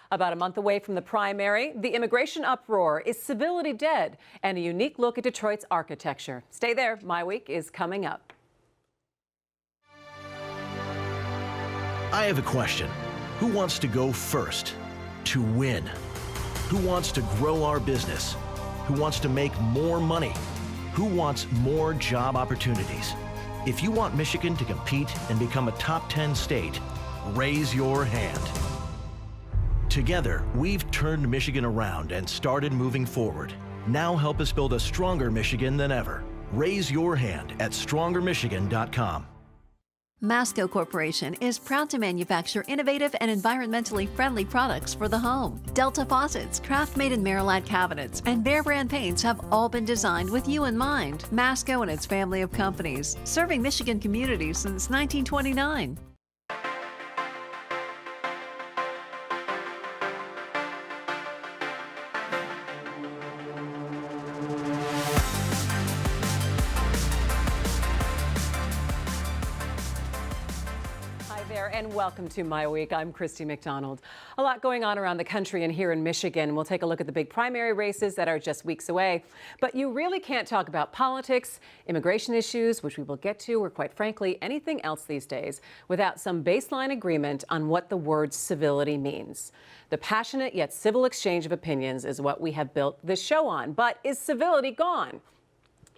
About a month away from the primary, the immigration uproar, is civility dead? And a unique look at Detroit's architecture. Stay there, MiWeek is coming up. I have a question. Who wants to go first? To win? Who wants to grow our business? Who wants to make more money? Who wants more job opportunities? If you want Michigan to compete and become a top 10 state, raise your hand. Together, we've turned Michigan around and started moving forward. Now help us build a stronger Michigan than ever. Raise your hand at strongermichigan.com. Masco Corporation is proud to manufacture innovative and environmentally friendly products for the home. Delta faucets, craft-made in Merillat cabinets, and Behr brand paints have all been designed with you in mind. Masco and its family of companies, serving Michigan communities since 1929. And welcome to MiWeek. I'm Christy McDonald. A lot going on around the country and here in Michigan. We'll take a look at the big primary races that are just weeks away. But you really can't talk about politics, immigration issues, which we will get to, or quite frankly, anything else these days, without some baseline agreement on what the word civility means. The passionate yet civil exchange of opinions is what we have built this show on. But is civility gone?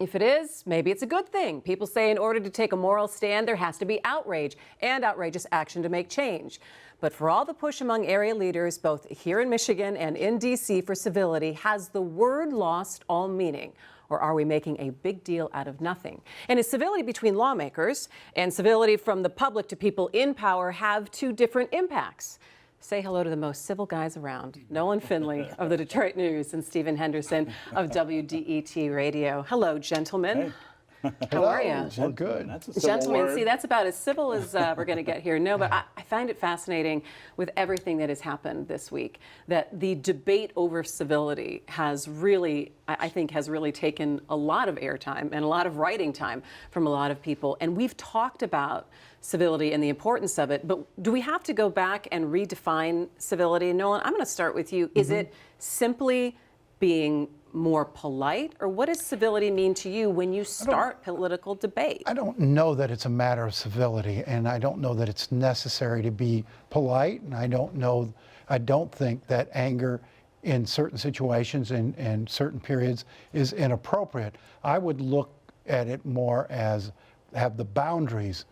If it is, maybe it's a good thing. People say in order to take a moral stand, there has to be outrage and outrageous action to make change. But for all the push among area leaders, both here in Michigan and in D.C. for civility, has the word lost all meaning? Or are we making a big deal out of nothing? And is civility between lawmakers and civility from the public to people in power have two different impacts? Say hello to the most civil guys around, Nolan Finley of the Detroit News and Stephen Henderson of WDET Radio. Hello, gentlemen. Hey. How are you? We're good. That's a civil Gentlemen, word. see, that's about as civil as we're going to get here. No, but I find it fascinating with everything that has happened this week, that the debate over civility has really, I think, has really taken a lot of airtime and a lot of writing time from a lot of people. And we've talked about civility and the importance of it, but do we have to go back and redefine civility? Nolan, I'm going to start with you. Is it simply being more polite, or what does civility mean to you when you start political debate? I don't know that it's a matter of civility, and I don't know that it's necessary to be polite, and I don't think that anger in certain situations and certain periods is inappropriate. I would look at it more as have the boundaries,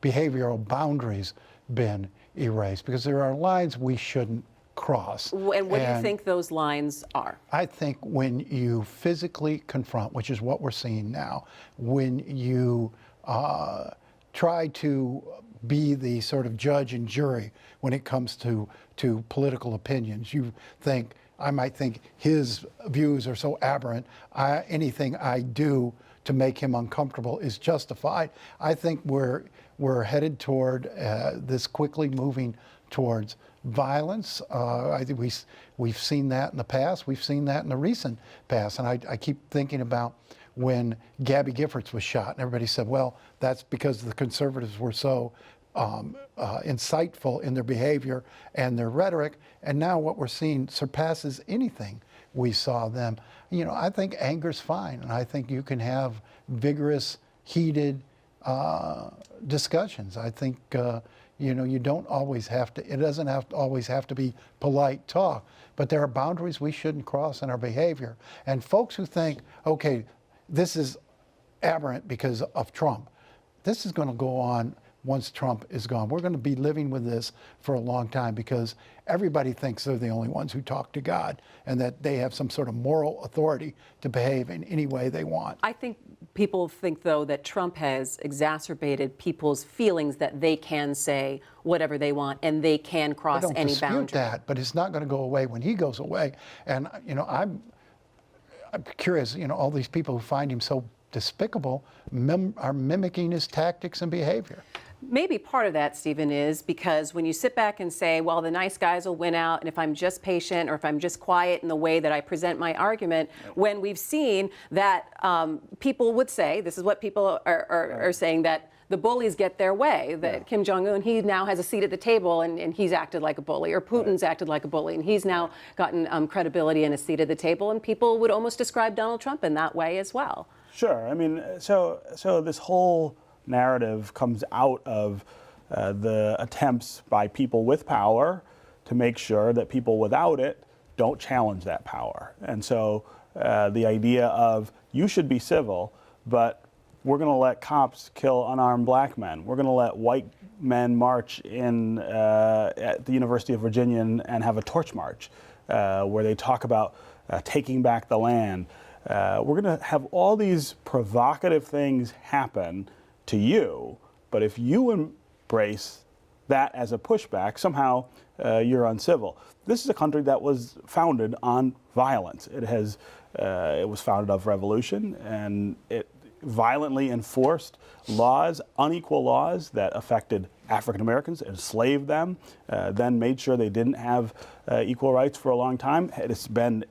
behavioral boundaries, been erased, because there are lines we shouldn't cross. And what do you think those lines are? I think when you physically confront, which is what we're seeing now, when you try to be the sort of judge and jury when it comes to political opinions, I might think his views are so aberrant, anything I do to make him uncomfortable is justified. I think we're headed toward this quickly moving towards violence. I think we've seen that in the past. We've seen that in the recent past. And I keep thinking about when Gabby Giffords was shot, and everybody said, well, that's because the conservatives were so insightful in their behavior and their rhetoric. And now what we're seeing surpasses anything we saw them. You know, I think anger's fine, and I think you can have vigorous, heated discussions. I think you don't always have to, it doesn't always have to be polite talk, but there are boundaries we shouldn't cross in our behavior. And folks who think, okay, this is aberrant because of Trump, this is going to go on once Trump is gone. We're going to be living with this for a long time because everybody thinks they're the only ones who talk to God and that they have some sort of moral authority to behave in any way they want. I think people think, though, that Trump has exacerbated people's feelings that they can say whatever they want and they can cross any boundary. I don't dispute that, but it's not going to go away when he goes away. And, I'm curious, all these people who find him so despicable are mimicking his tactics and behavior. Maybe part of that, Stephen, is because when you sit back and say, well, the nice guys will win out, and if I'm just patient or if I'm just quiet in the way that I present my argument, when we've seen that people would say, this is what people are saying, that the bullies get their way. That Kim Jong-un, he now has a seat at the table, and he's acted like a bully, or Putin's acted like a bully, and he's now gotten credibility and a seat at the table, and people would almost describe Donald Trump in that way as well. Sure. I mean, so this whole narrative comes out of the attempts by people with power to make sure that people without it don't challenge that power. And so the idea of you should be civil, but we're going to let cops kill unarmed black men. We're going to let white men march at the University of Virginia and have a torch march where they talk about taking back the land. We're going to have all these provocative things happen to you, but if you embrace that as a pushback, somehow you're uncivil. This is a country that was founded on violence. It was founded of revolution, and it violently enforced laws, unequal laws that affected African Americans, enslaved them, then made sure they didn't have equal rights for a long time. It's been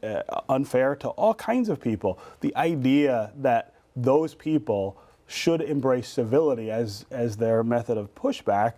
unfair to all kinds of people. The idea that those people should embrace civility as their method of pushback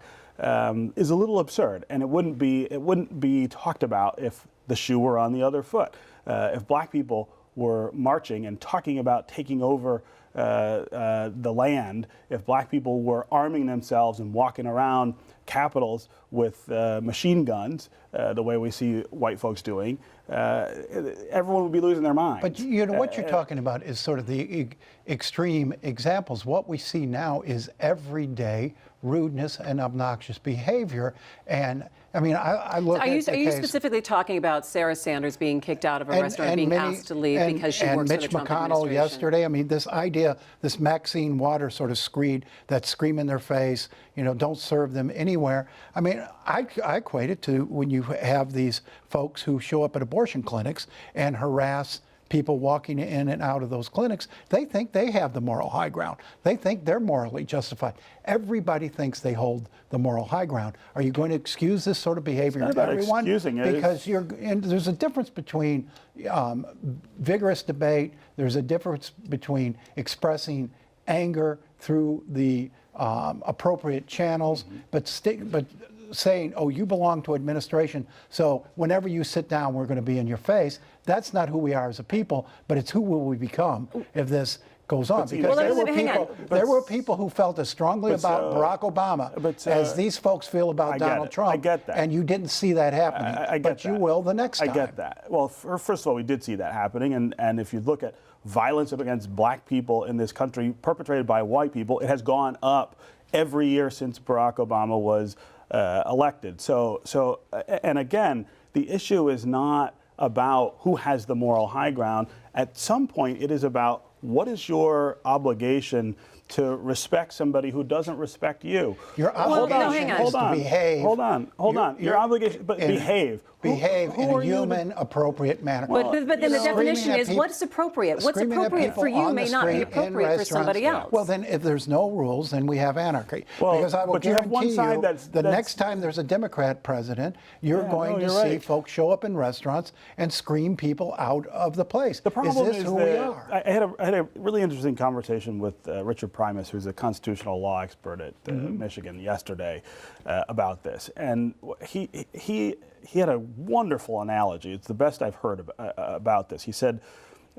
is a little absurd, and it wouldn't be talked about if the shoe were on the other foot. If black people were marching and talking about taking over the land, if black people were arming themselves and walking around capitals with machine guns, the way we see white folks doing, everyone would be losing their minds. But you know what you're talking about is sort of the extreme examples. What we see now is everyday rudeness and obnoxious behavior. And I mean, I look Are you case, specifically talking about Sarah Sanders being kicked out of a restaurant and being asked to leave because she works for the Trump administration? And Mitch McConnell yesterday, I mean, this idea, this Maxine Waters sort of screed that scream in their face, you know, don't serve them anywhere. I mean, I equate it to when you have these folks who show up at abortion clinics and harass people walking in and out of those clinics. They think they have the moral high ground. They think they're morally justified. Everybody thinks they hold the moral high ground. Are you going to excuse this sort of behavior in everyone? Excusing it. Because there's a difference between vigorous debate. There's a difference between expressing anger through the appropriate channels, but saying, oh, you belong to administration, so whenever you sit down, we're going to be in your face. That's not who we are as a people, but it's who will we become if this goes on. Because there were people who felt as strongly about Barack Obama as these folks feel about Donald Trump. I get that. And you didn't see that happening, but you will the next time. I get that. Well, first of all, we did see that happening, and if you look at violence against black people in this country perpetrated by white people, it has gone up every year since Barack Obama was elected. So, and again, the issue is not about who has the moral high ground. At some point, it is about what is your obligation to respect somebody who doesn't respect you. Your obligation is to behave. Hold on. Your obligation, but behave. Behave in a human, appropriate manner. But then the definition is what's appropriate. What's appropriate for you may not be appropriate for somebody else. Well, then if there's no rules, then we have anarchy. Well, because I will guarantee you the next time there's a Democrat president, you're going to see folks show up in restaurants and scream people out of the place. The problem is this who we are? I had a really interesting conversation with Richard Primus, who's a constitutional law expert at Michigan, yesterday about this, and he had a wonderful analogy. It's the best I've heard about this. He said,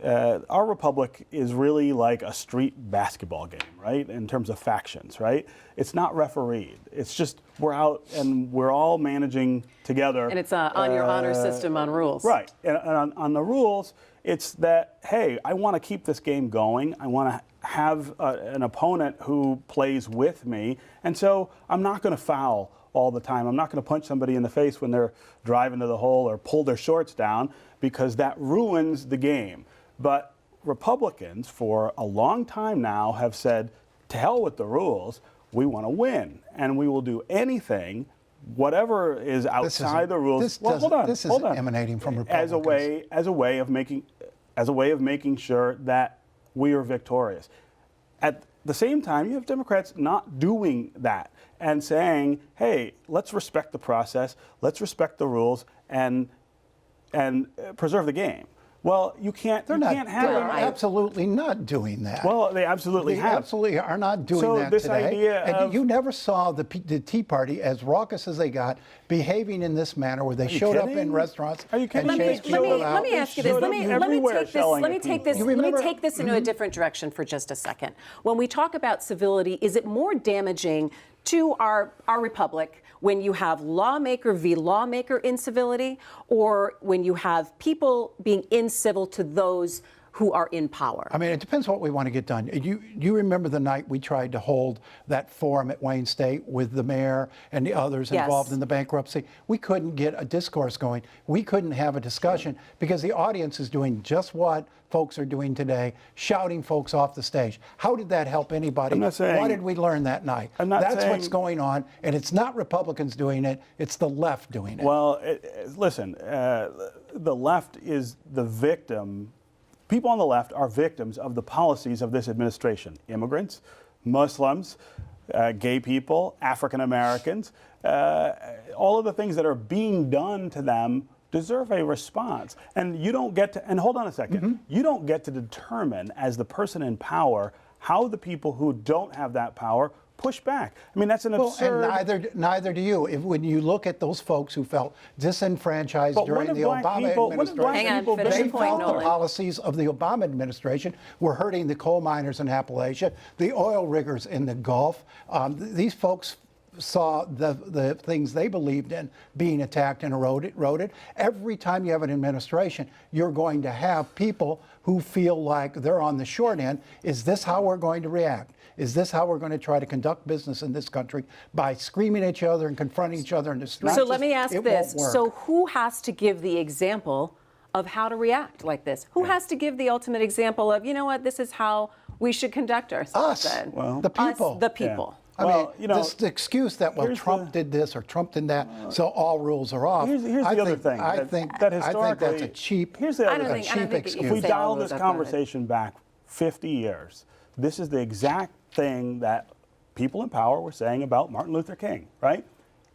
our republic is really like a street basketball game, right? In terms of factions, right? It's not refereed. It's just we're out and we're all managing together. And it's on your honor system on rules. Right. And on the rules, it's that, hey, I want to keep this game going. I want to have an opponent who plays with me. And so I'm not going to foul all the time. I'm not going to punch somebody in the face when they're driving to the hole or pull their shorts down, because that ruins the game. But Republicans, for a long time now, have said, to hell with the rules, we want to win, and we will do anything, whatever is outside the rules. This is emanating from Republicans. As a way of making sure that we are victorious. At the same time, you have Democrats not doing that and saying, hey, let's respect the process, let's respect the rules, and preserve the game. Well, you can't. They're you not. can't have They're it. absolutely not doing that. Well, they absolutely They have. absolutely are not doing So that this today. idea and of- you never saw the Tea Party, as raucous as they got, behaving in this manner, where they showed up in kidding? restaurants Are you kidding and me? chased Let people me out. ask you this. showed Let up me everywhere take this. shelling Let me at take people. this. You Let me remember- take this into a different direction for just a second. When we talk about civility, is it more damaging to our republic when you have lawmaker v. lawmaker incivility, or when you have people being incivil to those who are in power? I mean, it depends what we want to get done. You remember the night we tried to hold that forum at Wayne State with the mayor and the others Yes. involved in the bankruptcy? We couldn't get a discourse going. We couldn't have a discussion because the audience is doing just what folks are doing today, shouting folks off the stage. How did that help anybody? I'm not saying- What did we learn that night? I'm not That's saying- what's going on, and it's not Republicans doing it, it's the left doing it. Well, listen, the left is the victim. People on the left are victims of the policies of this administration. Immigrants, Muslims, gay people, African Americans, all of the things that are being done to them deserve a response. And you don't get to, and hold on a second, you don't get to determine as the person in power how the people who don't have that power push back. I mean, that's an absurd. And neither do you. When you look at those folks who felt disenfranchised But during when the have black Obama people- when have black administration, Hang on, people finish they your point, felt the Nolan. policies of the Obama administration were hurting the coal miners in Appalachia, the oil riggers in the Gulf. These folks saw the things they believed in being attacked and eroded. Every time you have an administration, you're going to have people who feel like they're on the short end. Is this how we're going to react? Is this how we're going to try to conduct business in this country, by screaming at each other and confronting each other in the streets? So let me ask It this. won't work. So who has to give the example of how to react like this? Who has to give the ultimate example of, you know what, this is how we should conduct ourselves? Us. then? Well, the people. Us, the people. I Well, mean, you know, this excuse that, well, here's Trump did this or Trump did that, so all rules are off. Here's the other thing. I that think that that's a historically- cheap, Here's the I other don't thing. think- I don't cheap think you excuse. If we say all dial rules this are valid. conversation back 50 years, this is the exact thing that people in power were saying about Martin Luther King, right?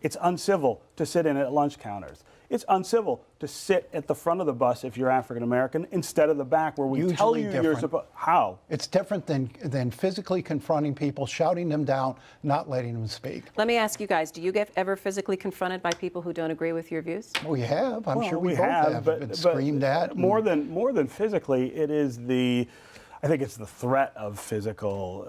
It's uncivil to sit in at lunch counters. It's uncivil to sit at the front of the bus if you're African American instead of the back where we tell Hugely you you're different. supposed. How? It's different than physically confronting people, shouting them down, not letting them speak. Let me ask you guys, do you get ever physically confronted by people who don't agree with your views? We have. I'm sure we both have but, been screamed at. More than physically, it is I think it's the threat of physical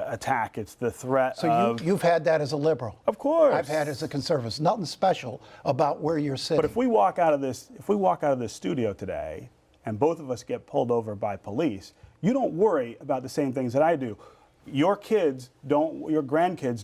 attack. It's the threat So of. you've had that as a liberal. Of course. I've had it as a conservative. It's nothing special about where you're sitting. But if we walk out of this studio today, and both of us get pulled over by police, you don't worry about the same things that I do. Your grandkids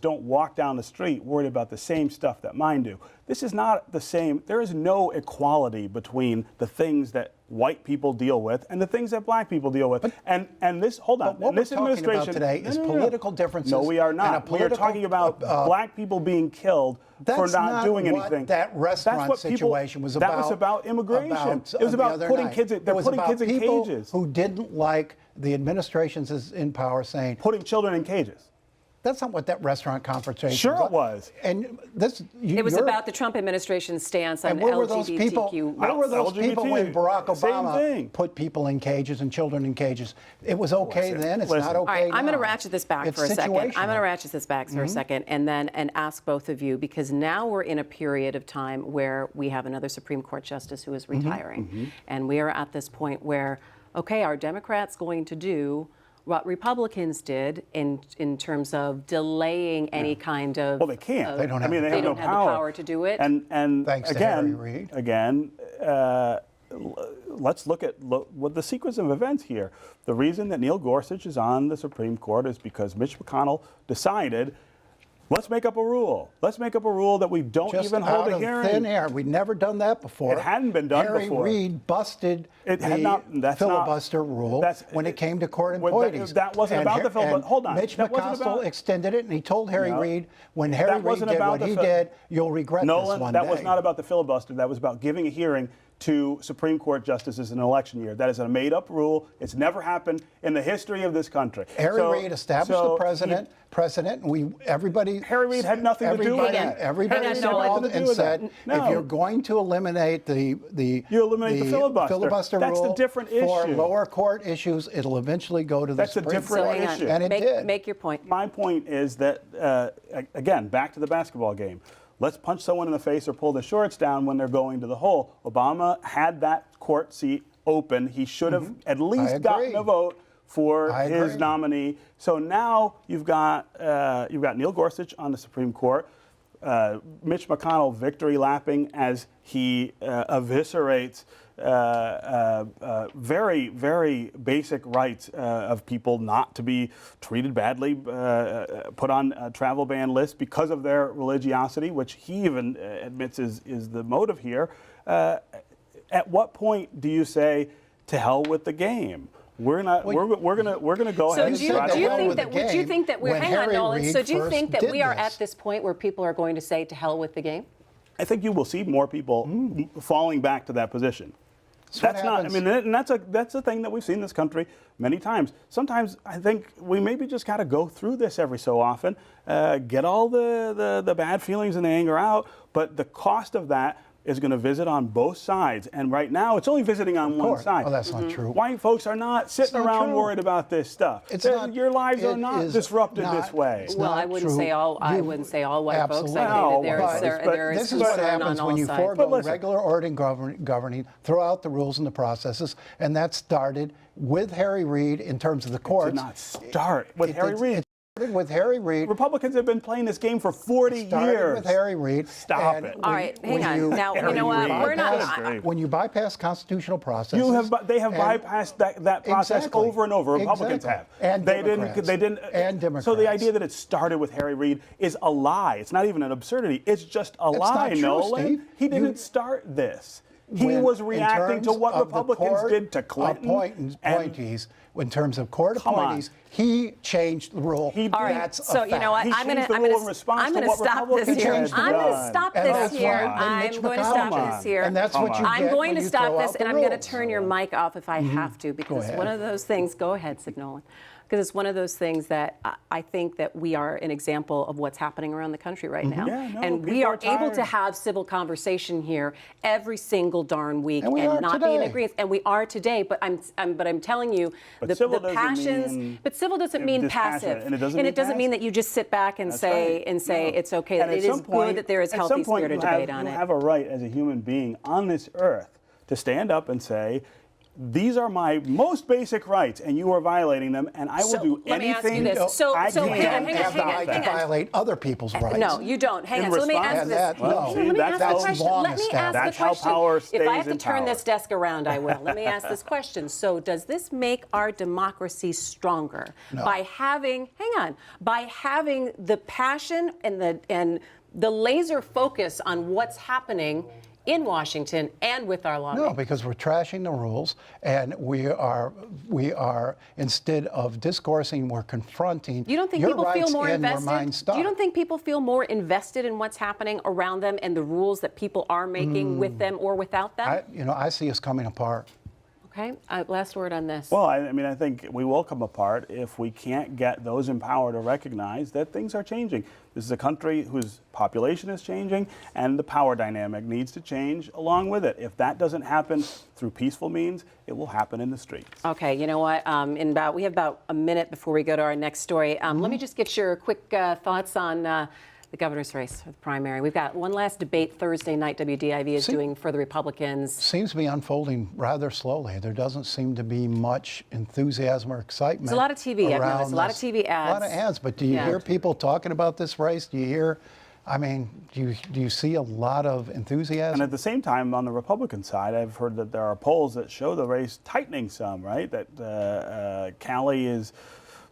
don't walk down the street worried about the same stuff that mine do. This is not the same. There is no equality between the things that white people deal with and the things that black people deal with. And this, hold on. But what and this we're talking about administration today is political differences No, we are and not. a We are talking about black people being killed for That's not doing what anything. that restaurant That's what people- situation was about. That was about immigration. It was the about other putting night. kids. They're It was putting about kids in people cages. who didn't like the administrations in power saying, Putting children in cages. that's not what that restaurant confrontation Sure was. it was. And this, It was about the Trump administration's stance on and where were those people? LGBTQ. Where were those people when Barack Same Obama thing. put people in cages and children in cages? It was okay then. It's Listen. not okay All right, I'm going to now. ratchet this back It's for a second. I'm going to situational. ratchet this back for a second and ask both of you, because now we're in a period of time where we have another Supreme Court justice who is retiring. And we are at this point where, okay, are Democrats going to do what Republicans did in terms of delaying any kind of... Well, they can't. They don't I mean, have they They have don't no have the power. power to do it. And Thanks to again, Harry Reid. Let's look at what the sequence of events here. The reason that Neil Gorsuch is on the Supreme Court is because Mitch McConnell decided, let's make up a rule. Let's make up a rule that we don't Just even hold out a of hearing. thin air. We'd never done that before. It hadn't been done before. Harry Reid busted It had the not- that's not- filibuster rule when it came to court Well, appointees. that wasn't about the filibuster. and Hold on. Mitch That wasn't McConnell about- extended it, and he told Harry No. Reid, when Harry That Reid wasn't did about what the he fil- did, you'll regret this Nolan, one that day. was not about the filibuster. That was about giving a hearing to Supreme Court justices in an election year. That is a made-up rule. It's never happened in the history of this country. Harry Reid established the precedent, and everybody. Harry Reid had nothing to do with it. Everybody involved and said, if you're going to eliminate the filibuster That's rule the different for issue. lower court issues, it'll eventually go to the Supreme That's a different Court. issue. And it did. Make your point. My point is that, again, back to the basketball game. Let's punch someone in the face or pull the shorts down when they're going to the hole. Obama had that court seat open. He should have at least gotten a vote for his nominee. So now you've got Neil Gorsuch on the Supreme Court. Mitch McConnell victory lapping as he eviscerates very, very basic rights of people not to be treated badly, put on a travel ban list because of their religiosity, which he even admits is the motive here. At what point do you say, to hell with the game? We're not. We're gonna go ahead. Do you think that we're? Hang on, Nolan. So do you think that we are at this point where people are going to say, to hell with the game? I think you will see more people falling back to that position. That's not. I mean, and that's a thing that we've seen in this country many times. Sometimes I think we maybe just got to go through this every so often, get all the bad feelings and the anger out. But the cost of that is going to visit on both sides. And right now, it's only visiting on one side. Well, that's not true. White folks are not sitting around worried about this stuff. Your lives are not disrupted this way. Well, I wouldn't say all. I wouldn't say all white folks. Absolutely. I think that there is this is what happens when you forego regular order and governing, throw out the rules and the processes, and that started with Harry Reid in terms of the courts. It did not start with Harry Reid. With Harry Reid. Republicans have been playing this game for 40 years. With Harry Reid. Stop it. All right, hang on. Now, you know what? We're not. When you bypass constitutional processes. They have bypassed that process over and over. Republicans have. And they Democrats. didn't. And Democrats. So the idea that it started with Harry Reid is a lie. It's not even an absurdity. It's just a lie, Nolan. Steve. He didn't start this. He was reacting to what Republicans did to Clinton. Appointees, in terms of court appointees, he changed the rule. All right. So you know what? I'm going to stop this here. I'm going to stop this here. I'm going to stop this here. And that's what you get. I'm going to stop this, and I'm going to rules. turn your mic off if I have to, because one of those things. Go ahead, Sid Nolan. Because it's one of those things that I think that we are an example of what's happening around the country right now. And we are able to have civil conversation here every single darn week and not be in agreement. And we are today, but I'm telling you, the passions. But civil doesn't mean passive, and it doesn't mean that you just sit back and say it's okay. That it is good that there is healthy spirited debate on it. You have a right as a human being on this earth to stand up and say, these are my most basic rights, and you are violating them, and I will do anything I can. Hang on. Violate other people's rights. No, you don't. Hang on. So let me ask this. Let me ask the question. Let me ask the question. If I have to turn this desk around, I will. Let me ask this question. So does this make our democracy stronger by having, by having the passion and the laser focus on what's happening in Washington and with our lawmakers? No, because we're trashing the rules, and we are instead of discoursing, we're confronting. You don't think your people feel more rights invested? You don't think people feel more invested in what's happening around them and the rules that people are making with them or without them? I see us coming apart. Okay, last word on this. Well, I mean, I think we will come apart if we can't get those in power to recognize that things are changing. This is a country whose population is changing, and the power dynamic needs to change along with it. If that doesn't happen through peaceful means, it will happen in the streets. Okay, you know what? We have about a minute before we go to our next story. Let me just get your quick thoughts on the governor's race, or the primary. We've got one last debate Thursday night. WDIV is doing for the Republicans. Seems to be unfolding rather slowly. There doesn't seem to be much enthusiasm or excitement. There's a lot of TV. I've noticed a lot of TV ads. A lot of ads. But do you hear people talking about this race? Do you hear? I mean, do you see a lot of enthusiasm? And at the same time, on the Republican side, I've heard that there are polls that show the race tightening some. Right? That Cali is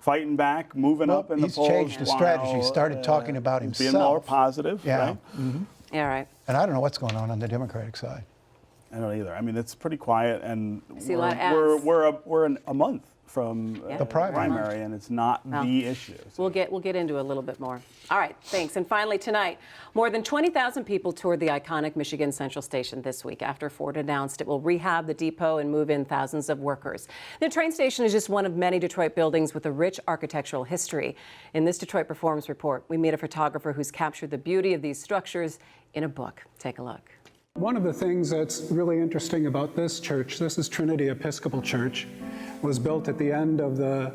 fighting back, moving up in the polls. He's changed the strategy. Started talking about himself. Being more positive. Yeah. Right? Yeah, right. And I don't know what's going on the Democratic side. I don't either. I mean, it's pretty quiet, and I see a lot of ads. we're a month from The primary. and it's not the issue. So We'll get into a little bit more. All right, thanks. And finally tonight, more than 20,000 people toured the iconic Michigan Central Station this week after Ford announced it will rehab the depot and move in thousands of workers. The train station is just one of many Detroit buildings with a rich architectural history. In this Detroit Performs report, we meet a photographer who's captured the beauty of these structures in a book. Take a look. One of the things that's really interesting about this church, this is Trinity Episcopal Church, was built at the end of the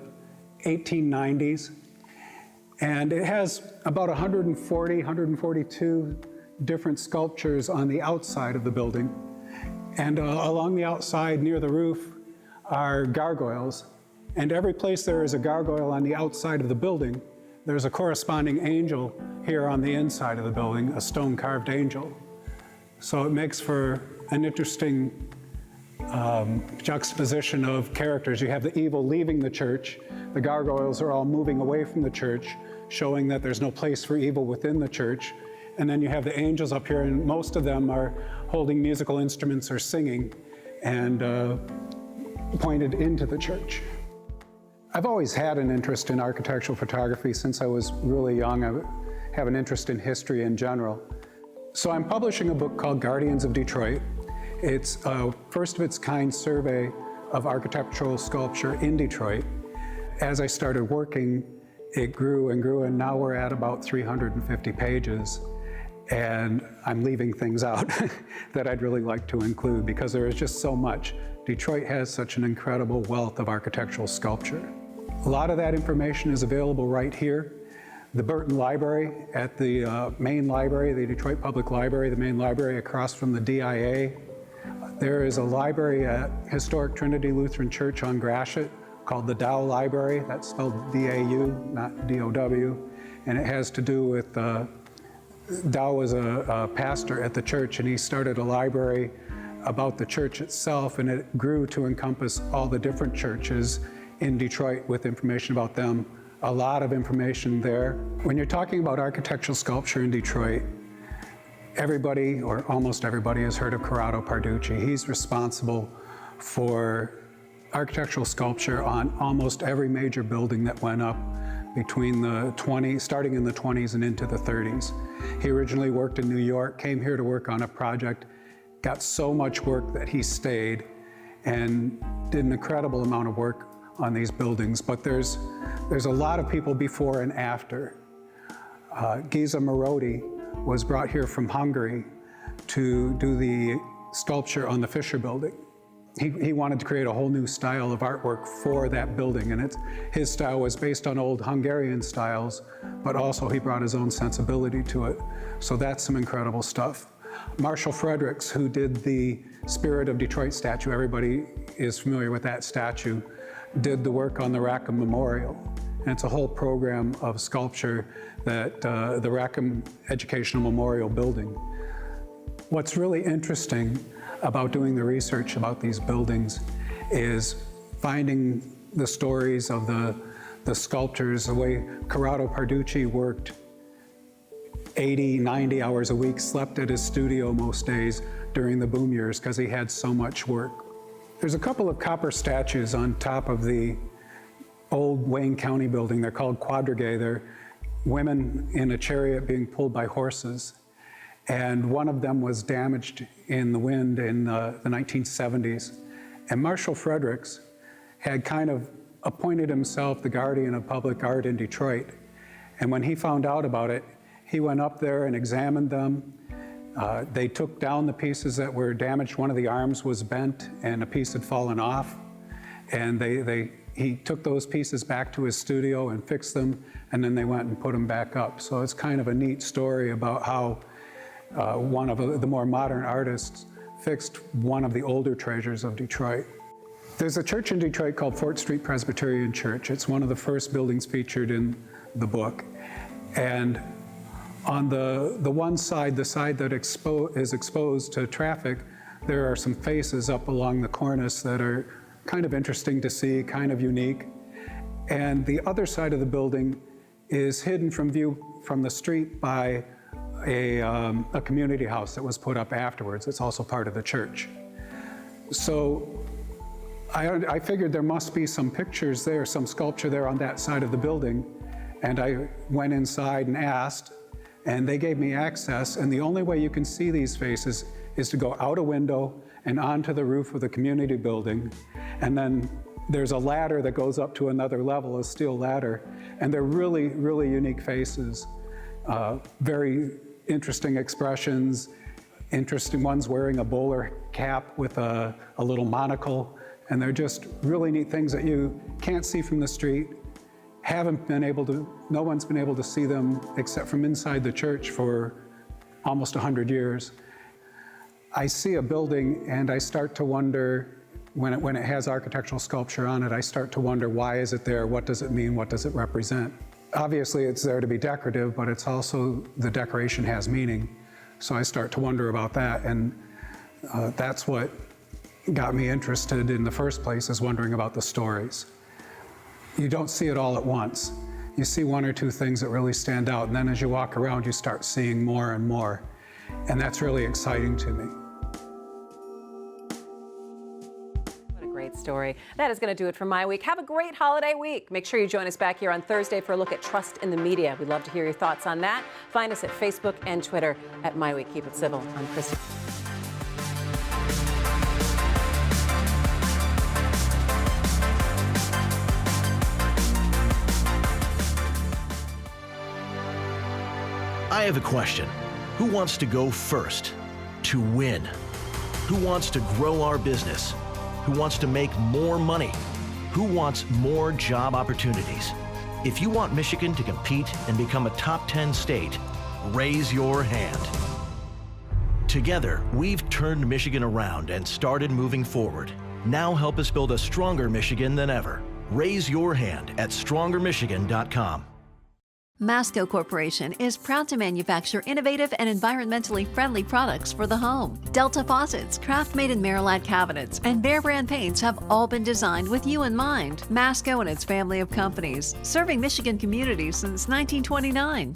1890s, and it has about 142 different sculptures on the outside of the building. And along the outside near the roof are gargoyles, and every place there is a gargoyle on the outside of the building, there's a corresponding angel here on the inside of the building, a stone-carved angel. So it makes for an interesting juxtaposition of characters. You have the evil leaving the church. The gargoyles are all moving away from the church, showing that there's no place for evil within the church. And then you have the angels up here, and most of them are holding musical instruments or singing and pointed into the church. I've always had an interest in architectural photography since I was really young. I have an interest in history in general. So I'm publishing a book called Guardians of Detroit. It's a first of its kind survey of architectural sculpture in Detroit. As I started working, it grew and grew, and now we're at about 350 pages. And I'm leaving things out that I'd really like to include because there is just so much. Detroit has such an incredible wealth of architectural sculpture. A lot of that information is available right here. The Burton Library at the main library, the Detroit Public Library, the main library across from the DIA. There is a library at historic Trinity Lutheran Church on Gratiot called the Dow Library. That's spelled D-A-U, not D-O-W. And it has to do with, Dow was a pastor at the church, and he started a library about the church itself, and it grew to encompass all the different churches in Detroit with information about them. A lot of information there. When you're talking about architectural sculpture in Detroit, everybody, or almost everybody, has heard of Corrado Parducci. He's responsible for architectural sculpture on almost every major building that went up between the 20s, starting in the 20s and into the 30s. He originally worked in New York, came here to work on a project, got so much work that he stayed and did an incredible amount of work on these buildings, but there's a lot of people before and after. Giza Marodi was brought here from Hungary to do the sculpture on the Fisher Building. He wanted to create a whole new style of artwork for that building, and his style was based on old Hungarian styles, but also he brought his own sensibility to it. So that's some incredible stuff. Marshall Fredericks, who did the Spirit of Detroit statue, everybody is familiar with that statue, did the work on the Rackham Memorial. And it's a whole program of sculpture that the Rackham Educational Memorial Building. What's really interesting about doing the research about these buildings is finding the stories of the sculptors, the way Corrado Parducci worked 80, 90 hours a week, slept at his studio most days during the boom years because he had so much work. There's a couple of copper statues on top of the old Wayne County building. They're called quadrigae. They're women in a chariot being pulled by horses. And one of them was damaged in the wind in the 1970s. And Marshall Fredericks had kind of appointed himself the guardian of public art in Detroit. And when he found out about it, he went up there and examined them. They took down the pieces that were damaged. One of the arms was bent and a piece had fallen off. And he took those pieces back to his studio and fixed them, and then they went and put them back up. So it's kind of a neat story about how one of the more modern artists fixed one of the older treasures of Detroit. There's a church in Detroit called Fort Street Presbyterian Church. It's one of the first buildings featured in the book. And on the one side, the side that is exposed to traffic, there are some faces up along the cornice that are kind of interesting to see, kind of unique. And the other side of the building is hidden from view from the street by a community house that was put up afterwards. It's also part of the church. So I figured there must be some pictures there, some sculpture there on that side of the building. And I went inside and asked, and they gave me access. And the only way you can see these faces is to go out a window and onto the roof of the community building. And then there's a ladder that goes up to another level, a steel ladder. And they're really, really unique faces. Very interesting expressions. Interesting ones wearing a bowler cap with a little monocle. And they're just really neat things that you can't see from the street. No one's been able to see them except from inside the church for almost 100 years. I see a building and I start to wonder, when it has architectural sculpture on it, I start to wonder, why is it there? What does it mean? What does it represent? Obviously it's there to be decorative, but it's also, the decoration has meaning. So I start to wonder about that, and that's what got me interested in the first place, is wondering about the stories. You don't see it all at once. You see one or two things that really stand out, and then as you walk around, you start seeing more and more. And that's really exciting to me. What a great story. That is going to do it for MiWeek. Have a great holiday week. Make sure you join us back here on Thursday for a look at trust in the media. We'd love to hear your thoughts on that. Find us at Facebook and Twitter at MiWeek. Keep it civil. I'm Christy. I have a question. Who wants to go first? To win? Who wants to grow our business? Who wants to make more money? Who wants more job opportunities? If you want Michigan to compete and become a top 10 state, raise your hand. Together, we've turned Michigan around and started moving forward. Now help us build a stronger Michigan than ever. Raise your hand at strongermichigan.com. Masco Corporation is proud to manufacture innovative and environmentally friendly products for the home. Delta faucets, craft-made in Merillat cabinets, and Behr brand paints have all been designed with you in mind. Masco and its family of companies, serving Michigan communities since 1929.